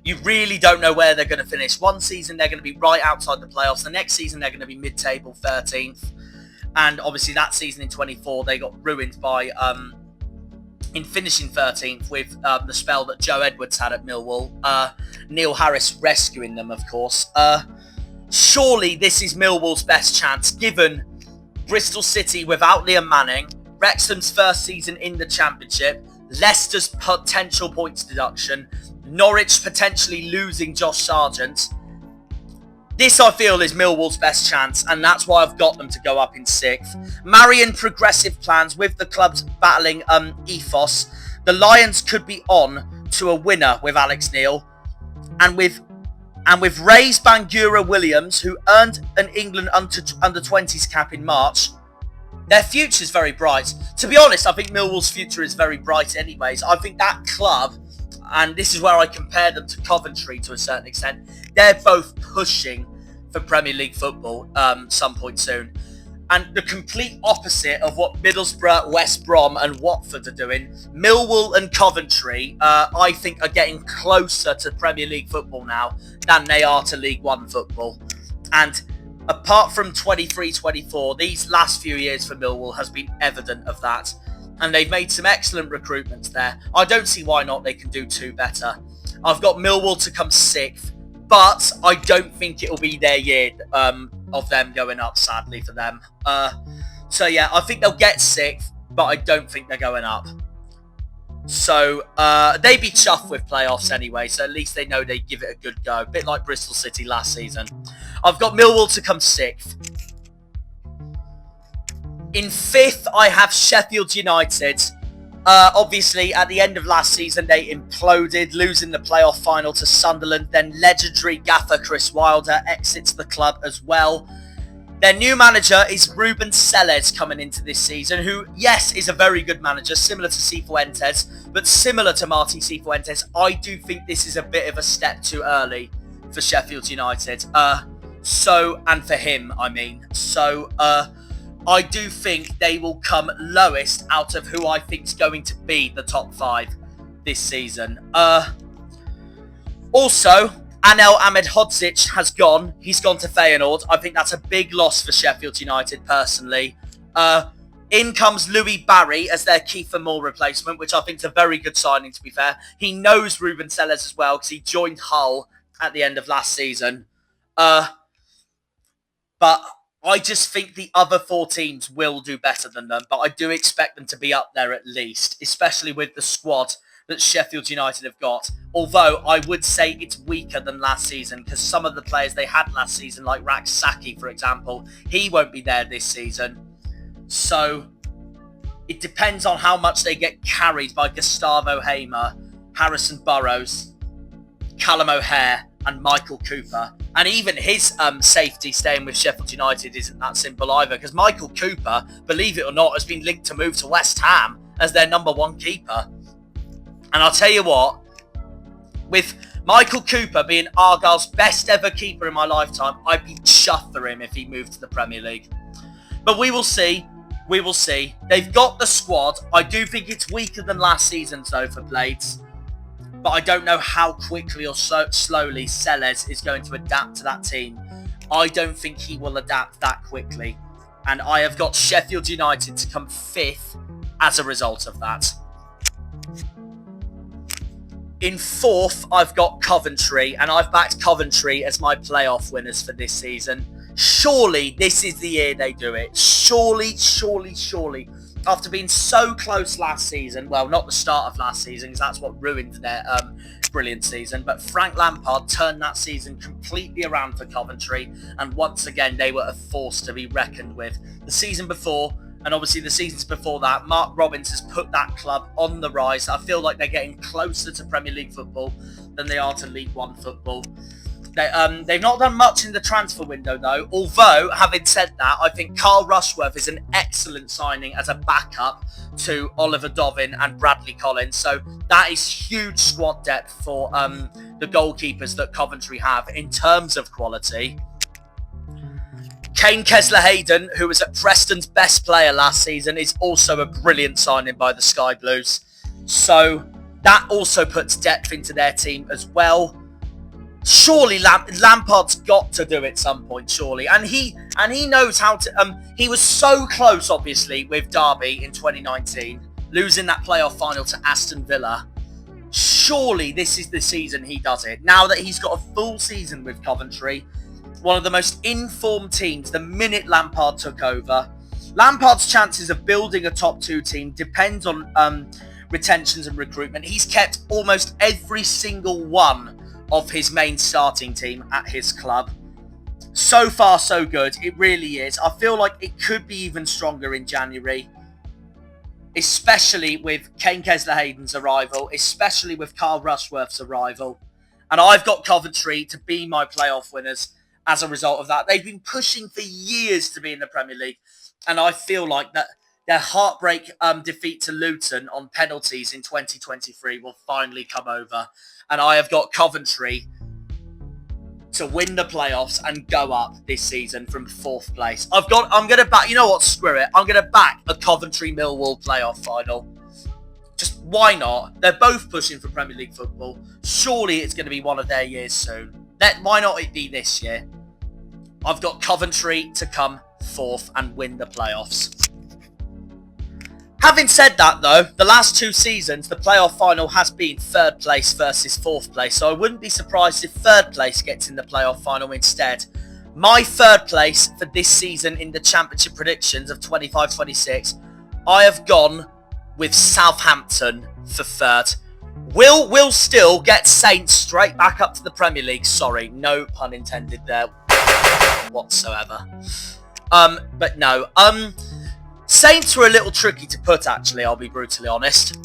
you really don't know where they're going to finish. One season, they're going to be right outside the playoffs. The next season, they're going to be mid-table 13th. And obviously that season in 24, they got ruined by in finishing 13th with the spell that Joe Edwards had at Millwall. Neil Harris rescuing them, of course. Surely this is Millwall's best chance, given Bristol City without Liam Manning, Wrexham's first season in the Championship, Leicester's potential points deduction, Norwich potentially losing Josh Sargent. This, I feel, is Millwall's best chance, and that's why I've got them to go up in 6th. Marrying progressive plans with the club's battling ethos, the Lions could be on to a winner with Alex Neil, and with Ray's Bangura Williams, who earned an England under 20s cap in March. Their future's very bright. To be honest, I think Millwall's future is very bright anyways. I think that club, and this is where I compare them to Coventry to a certain extent, they're both pushing for Premier League football some point soon. And the complete opposite of what Middlesbrough, West Brom and Watford are doing, Millwall and Coventry, I think, are getting closer to Premier League football now than they are to League One football. And apart from 23-24, these last few years for Millwall has been evident of that. And they've made some excellent recruitments there. I don't see why not they can do 2 better. I've got Millwall to come 6th, but I don't think it'll be their year of them going up, sadly, for them. So yeah, I think they'll get 6th, but I don't think they're going up. So they'd be chuffed with playoffs anyway, so at least they know they give it a good go. A bit like Bristol City last season. I've got Millwall to come 6th. In 5th, I have Sheffield United. Obviously, at the end of last season, they imploded, losing the playoff final to Sunderland. Then legendary gaffer Chris Wilder exits the club as well. Their new manager is Ruben Selles coming into this season, who, yes, is a very good manager, similar to Cifuentes, but similar to Martin Cifuentes, I do think this is a bit of a step too early for Sheffield United. And for him, I mean. I do think they will come lowest out of who I think is going to be the top 5 this season. Also, Anel Ahmedhodzic has gone. He's gone to Feyenoord. I think that's a big loss for Sheffield United, personally. In comes Louis Barry as their Kiefer Moore replacement, which I think is a very good signing, to be fair. He knows Ruben Selles as well, because he joined Hull at the end of last season. But I just think the other 4 teams will do better than them, but I do expect them to be up there at least, especially with the squad that Sheffield United have got. Although I would say it's weaker than last season, because some of the players they had last season, like Raksaki, for example, he won't be there this season. So it depends on how much they get carried by Gustavo Hamer, Harrison Burrows, Callum O'Hare, and Michael Cooper. And even his safety staying with Sheffield United isn't that simple either, because Michael Cooper, believe it or not, has been linked to move to West Ham as their number 1 keeper. And I'll tell you what, with Michael Cooper being Argyle's best ever keeper in my lifetime, I'd be chuffed for him if he moved to the Premier League. But we will see. We will see. They've got the squad. I do think it's weaker than last season's though for Blades. But I don't know how quickly or so slowly Selles is going to adapt to that team. I don't think he will adapt that quickly. And I have got Sheffield United to come 5th as a result of that. In 4th, I've got Coventry, and I've backed Coventry as my playoff winners for this season. Surely this is the year they do it. Surely, surely, surely. After being so close last season, well, not the start of last season, because that's what ruined their brilliant season, but Frank Lampard turned that season completely around for Coventry, and once again, they were a force to be reckoned with. The season before, and obviously the seasons before that, Mark Robbins has put that club on the rise. I feel like they're getting closer to Premier League football than they are to League One football. They've not done much in the transfer window, though. Although, having said that, I think Carl Rushworth is an excellent signing as a backup to Oliver Dovin and Bradley Collins. So that is huge squad depth for the goalkeepers that Coventry have in terms of quality. Kane Kessler-Hayden, who was at Preston's best player last season, is also a brilliant signing by the Sky Blues. So that also puts depth into their team as well. surely Lampard's got to do it at some point, surely. And he knows how to. He was so close, obviously, with Derby in 2019, losing that playoff final to Aston Villa. Surely this is the season he does it. Now that he's got a full season with Coventry, one of the most informed teams the minute Lampard took over. Lampard's chances of building a top 2 team depends on retentions and recruitment. He's kept almost every single one of his main starting team at his club. So far, so good. It really is. I feel like it could be even stronger in January, especially with Kane Kessler-Hayden's arrival, especially with Carl Rushworth's arrival. And I've got Coventry to be my playoff winners as a result of that. They've been pushing for years to be in the Premier League. And I feel like that their heartbreak defeat to Luton on penalties in 2023 will finally come over. And I have got Coventry to win the playoffs and go up this season from 4th place. I'm going to back, you know what, screw it. I'm going to back a Coventry-Millwall playoff final. Just why not? They're both pushing for Premier League football. Surely it's going to be one of their years soon. Why not it be this year? I've got Coventry to come 4th and win the playoffs. Having said that, though, the last 2 seasons, the playoff final has been 3rd place versus 4th place, so I wouldn't be surprised if 3rd place gets in the playoff final instead. My 3rd place for this season in the Championship predictions of 25-26, I have gone with Southampton for 3rd. Will still get Saints straight back up to the Premier League. Sorry, no pun intended there whatsoever. But no. Saints were a little tricky to put, actually, I'll be brutally honest.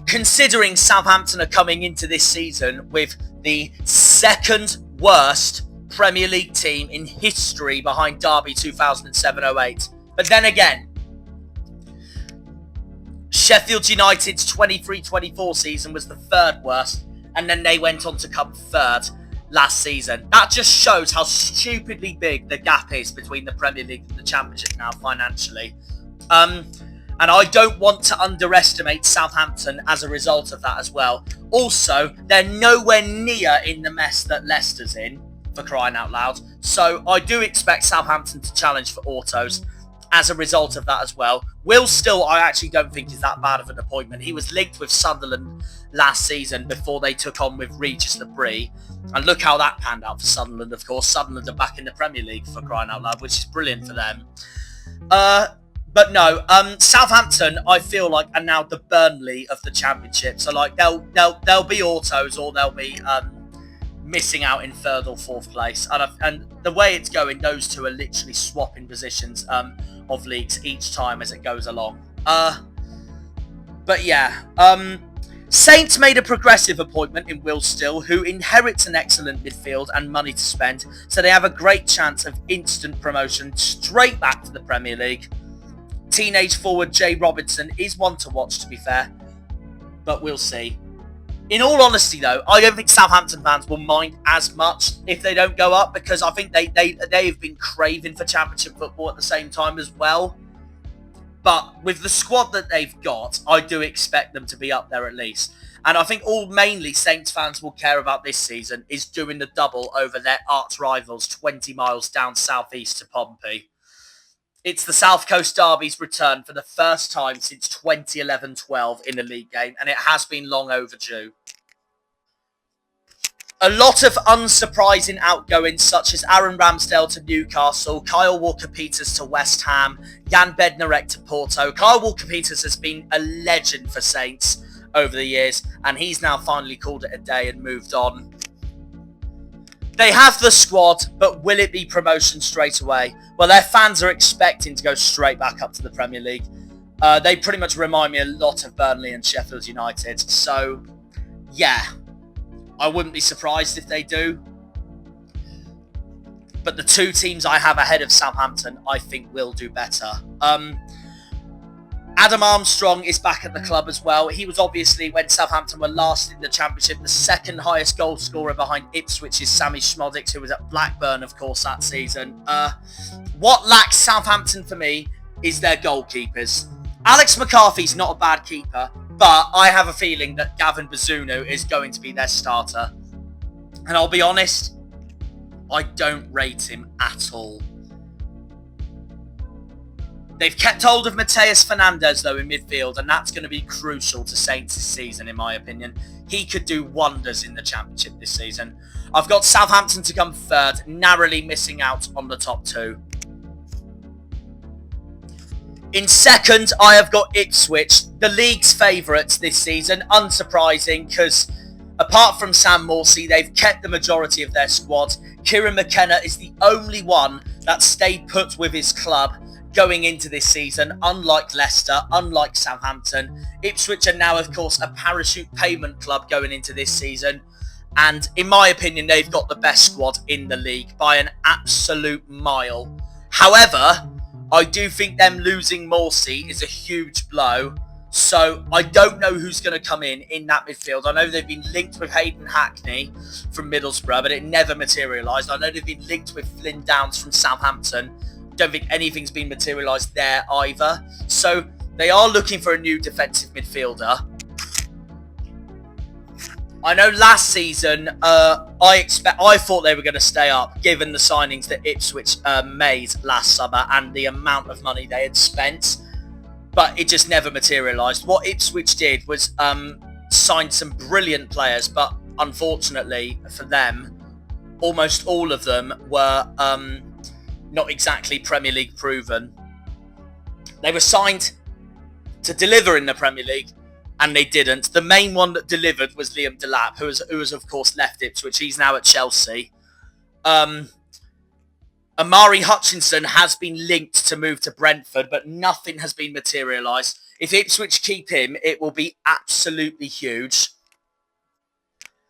Considering Southampton are coming into this season with the 2nd worst Premier League team in history behind Derby 2007-08. But then again, Sheffield United's 23-24 season was the 3rd worst, and then they went on to come 3rd last season. That just shows how stupidly big the gap is between the Premier League and the Championship now financially. And I don't want to underestimate Southampton as a result of that as well. Also, they're nowhere near in the mess that Leicester's in, for crying out loud. So I do expect Southampton to challenge for autos as a result of that as well. Will Still, I actually don't think is that bad of an appointment. He was linked with Sunderland last season before they took on with Regis Lebree. And look how that panned out for Sunderland, of course. Sunderland are back in the Premier League, for crying out loud, which is brilliant for them. But no, Southampton, I feel like, are now the Burnley of the Championship. So, like, they'll be autos, or they'll be missing out in 3rd or 4th place. And the way it's going, those two are literally swapping positions of leagues each time as it goes along. But yeah, Saints made a progressive appointment in Will Still, who inherits an excellent midfield and money to spend, so they have a great chance of instant promotion straight back to the Premier League. Teenage forward Jay Robinson is one to watch, to be fair, but we'll see. In all honesty, though, I don't think Southampton fans will mind as much if they don't go up, because I think they have been craving for Championship football at the same time as well. But with the squad that they've got, I do expect them to be up there at least. And I think all mainly Saints fans will care about this season is doing the double over their arch rivals 20 miles down southeast to Pompey. It's the South Coast Derby's return for the first time since 2011-12 in the league game, and it has been long overdue. A lot of unsurprising outgoings, such as Aaron Ramsdale to Newcastle, Kyle Walker-Peters to West Ham, Jan Bednarek to Porto. Kyle Walker-Peters has been a legend for Saints over the years, and he's now finally called it a day and moved on. They have the squad, but will it be promotion straight away? Well, their fans are expecting to go straight back up to the Premier League. They pretty much remind me a lot of Burnley and Sheffield United. So, yeah, I wouldn't be surprised if they do. But the 2 teams I have ahead of Southampton, I think will do better. Adam Armstrong is back at the club as well. He was obviously, when Southampton were last in the Championship, the 2nd highest goal scorer behind Ipswich's Sammy Szmodics, who was at Blackburn, of course, that season. What lacks Southampton for me is their goalkeepers. Alex McCarthy's not a bad keeper, But I have a feeling that Gavin Bazunu is going to be their starter. And I'll be honest, I don't rate him at all. They've kept hold of Mateus Fernandes, though, in midfield, and that's going to be crucial to Saints this season, in my opinion. He could do wonders in the Championship this season. I've got Southampton to come third, narrowly missing out on the top two. In second, I have got Ipswich, the league's favourites this season. Unsurprising, because apart from Sam Morsey, they've kept the majority of their squad. Kieran McKenna is the only one that stayed put with his club going into this season, unlike Leicester, unlike Southampton. Ipswich are now, of course, a parachute payment club going into this season. And in my opinion, they've got the best squad in the league by an absolute mile. However, I do think them losing Morsey is a huge blow. So I don't know who's going to come in that midfield. I know they've been linked with Hayden Hackney from Middlesbrough, but it never materialised. I know they've been linked with Flynn Downs from Southampton. Don't think anything's been materialised there either. So they are looking for a new defensive midfielder. I know last season, I thought they were going to stay up, given the signings that Ipswich made last summer and the amount of money they had spent. But it just never materialised. What Ipswich did was sign some brilliant players, but unfortunately for them, almost all of them were not exactly Premier League proven. They were signed to deliver in the Premier League, and they didn't. The main one that delivered was Liam Delap, who has of course left Ipswich. He's now at Chelsea. Amari Hutchinson has been linked to move to Brentford, but nothing has been materialised. If Ipswich keep him, it will be absolutely huge.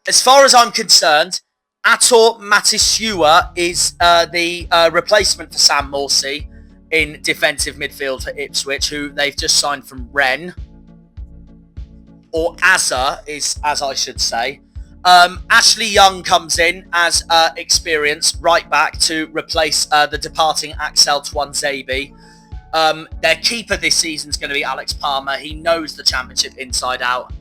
As far as I'm concerned, Ator Matisiua is the replacement for Sam Morsey in defensive midfield for Ipswich, who they've just signed from Rennes. Or Azza, as I should say. Ashley Young comes in as experienced right back to replace the departing Axel Tuanzebe. Their keeper this season is going to be Alex Palmer. He knows the Championship inside out.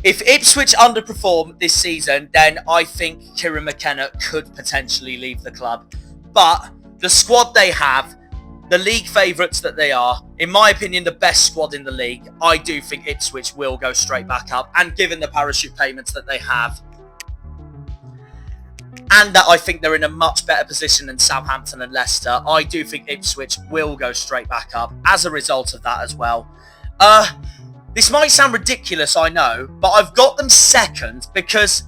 If Ipswich underperform this season, then I think Kieran McKenna could potentially leave the club. But the squad they have, the league favourites that they are, in my opinion, the best squad in the league, I do think Ipswich will go straight back up. And given the parachute payments that they have, and that I think they're in a much better position than Southampton and Leicester, I do think Ipswich will go straight back up as a result of that as well. This might sound ridiculous, I know, but I've got them second because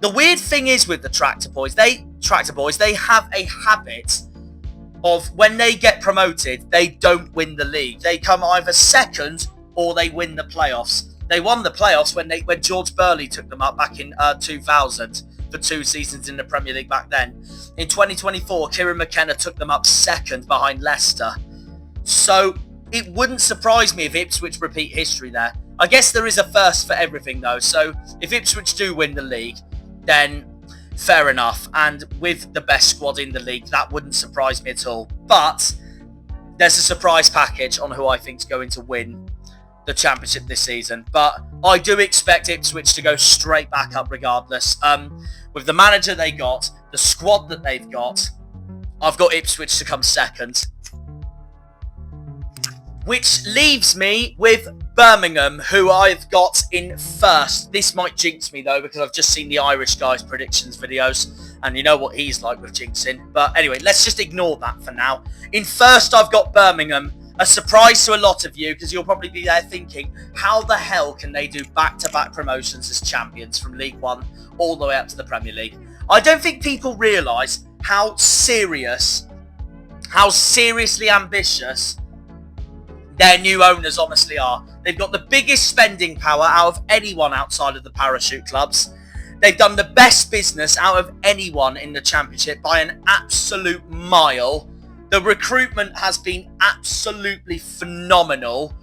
the weird thing is with the Tractor Boys, they have a habit of when they get promoted, they don't win the league. They come either second or they win the playoffs. They won the playoffs when George Burley took them up back in 2000 for 2 seasons in the Premier League back then. In 2024, Kieran McKenna took them up second behind Leicester. So it wouldn't surprise me if Ipswich repeat history there. I guess there is a first for everything though. So if Ipswich do win the league, then fair enough. And with the best squad in the league, that wouldn't surprise me at all. But there's a surprise package on who I think is going to win the Championship this season. But I do expect Ipswich to go straight back up regardless. With the manager they got, the squad that they've got, I've got Ipswich to come second. Which leaves me with Birmingham, who I've got in first. This might jinx me though, because I've just seen the Irish guy's predictions videos, and you know what he's like with jinxing. But anyway, let's just ignore that for now. In first, I've got Birmingham. A surprise to a lot of you, because you'll probably be there thinking, how the hell can they do back-to-back promotions as champions from League One all the way up to the Premier League? I don't think people realise how seriously ambitious their new owners honestly are. They've got the biggest spending power out of anyone outside of the parachute clubs. They've done the best business out of anyone in the Championship by an absolute mile. The recruitment has been absolutely phenomenal.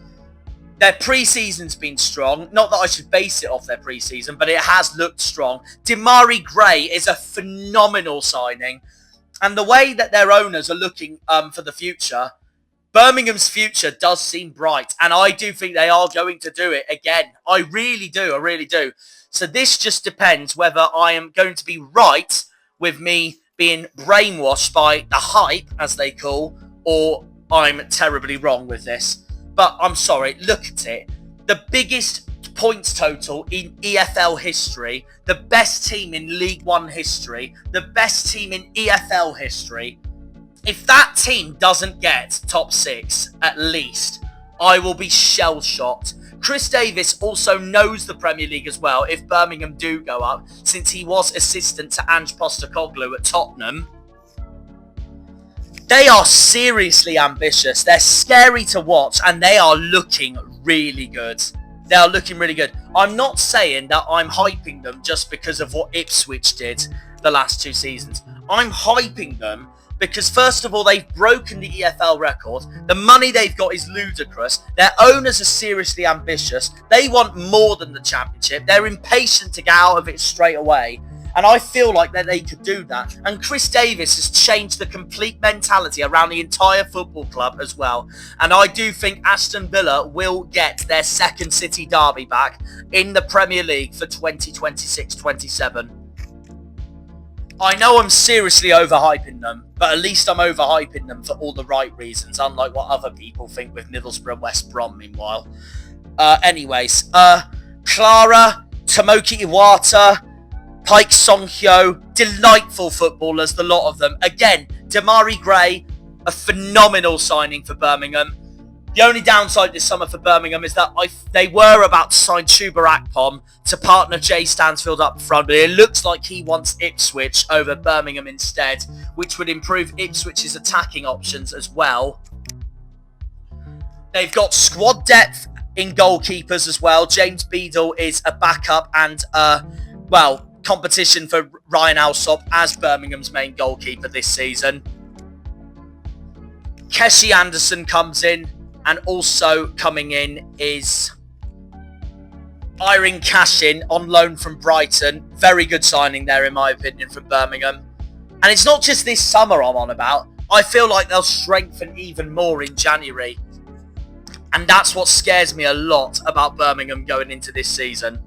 Their pre-season's been strong. Not that I should base it off their pre-season, but it has looked strong. Demarai Gray is a phenomenal signing. And the way that their owners are looking for the future, Birmingham's future does seem bright, and I do think they are going to do it again. I really do. I really do. So this just depends whether I am going to be right with me being brainwashed by the hype, as they call, or I'm terribly wrong with this. But I'm sorry, look at it. The biggest points total in EFL history, the best team in League One history, the best team in EFL history. If that team doesn't get top 6, at least, I will be shell-shocked. Chris Davis also knows the Premier League as well, if Birmingham do go up, since he was assistant to Ange Postecoglou at Tottenham. They are seriously ambitious. They're scary to watch, and they are looking really good. They are looking really good. I'm not saying that I'm hyping them just because of what Ipswich did the last 2 seasons. I'm hyping them because, first of all, they've broken the EFL record. The money they've got is ludicrous. Their owners are seriously ambitious. They want more than the Championship. They're impatient to get out of it straight away. And I feel like that they could do that. And Chris Davis has changed the complete mentality around the entire football club as well. And I do think Aston Villa will get their second City derby back in the Premier League for 2026-27. I know I'm seriously overhyping them, but at least I'm overhyping them for all the right reasons, unlike what other people think with Middlesbrough and West Brom, meanwhile. Anyways, Clara, Tomoki Iwata, Pike Song-hyo, delightful footballers, the lot of them. Again, Damari Gray, a phenomenal signing for Birmingham. The only downside this summer for Birmingham is that they were about to sign Chuba Akpom to partner Jay Stansfield up front, but it looks like he wants Ipswich over Birmingham instead, which would improve Ipswich's attacking options as well. They've got squad depth in goalkeepers as well. James Beadle is a backup and, competition for Ryan Alsop as Birmingham's main goalkeeper this season. Keshi Anderson comes in, and also coming in is Irene Cashin on loan from Brighton. Very good signing there, in my opinion, from Birmingham. And it's not just this summer I'm on about. I feel like they'll strengthen even more in January. And that's what scares me a lot about Birmingham going into this season.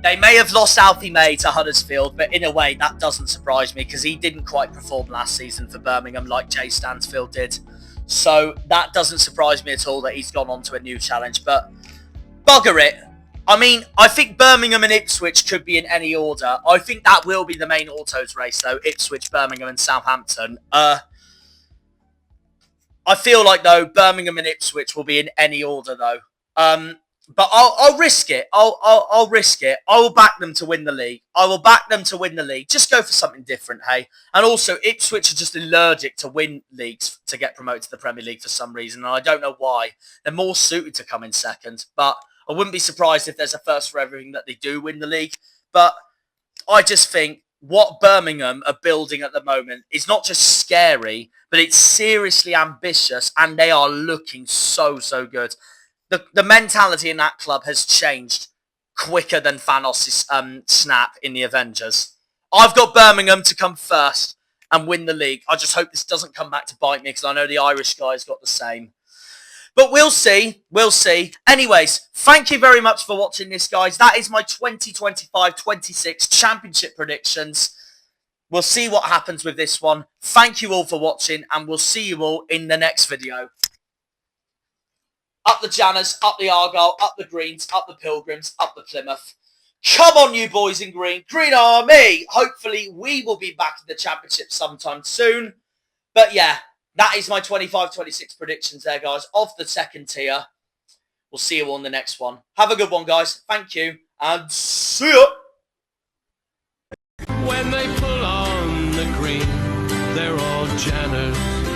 They may have lost Alfie May to Huddersfield, but in a way that doesn't surprise me because he didn't quite perform last season for Birmingham like Jay Stansfield did. So that doesn't surprise me at all that he's gone on to a new challenge, but bugger it. I mean, I think Birmingham and Ipswich could be in any order. I think that will be the main autos race though, Ipswich, Birmingham and Southampton. I feel like though Birmingham and Ipswich will be in any order though. But I'll risk it. I'll risk it. I will back them to win the league. I will back them to win the league. Just go for something different, hey? And also, Ipswich are just allergic to win leagues to get promoted to the Premier League for some reason. And I don't know why. They're more suited to come in second. But I wouldn't be surprised if there's a first for everything that they do win the league. But I just think what Birmingham are building at the moment is not just scary, but it's seriously ambitious. And they are looking so good. The mentality in that club has changed quicker than Thanos' snap in the Avengers. I've got Birmingham to come first and win the league. I just hope this doesn't come back to bite me because I know the Irish guys got the same. But we'll see. We'll see. Anyways, thank you very much for watching this, guys. That is my 2025-26 Championship predictions. We'll see what happens with this one. Thank you all for watching and we'll see you all in the next video. Up the Janners, up the Argyle, up the Greens, up the Pilgrims, up the Plymouth. Come on, you boys in green. Green Army. Hopefully, we will be back in the Championship sometime soon. But yeah, that is my 25-26 predictions there, guys, of the second tier. We'll see you all in the next one. Have a good one, guys. Thank you, and see ya. When they pull on the green, they're all Janners.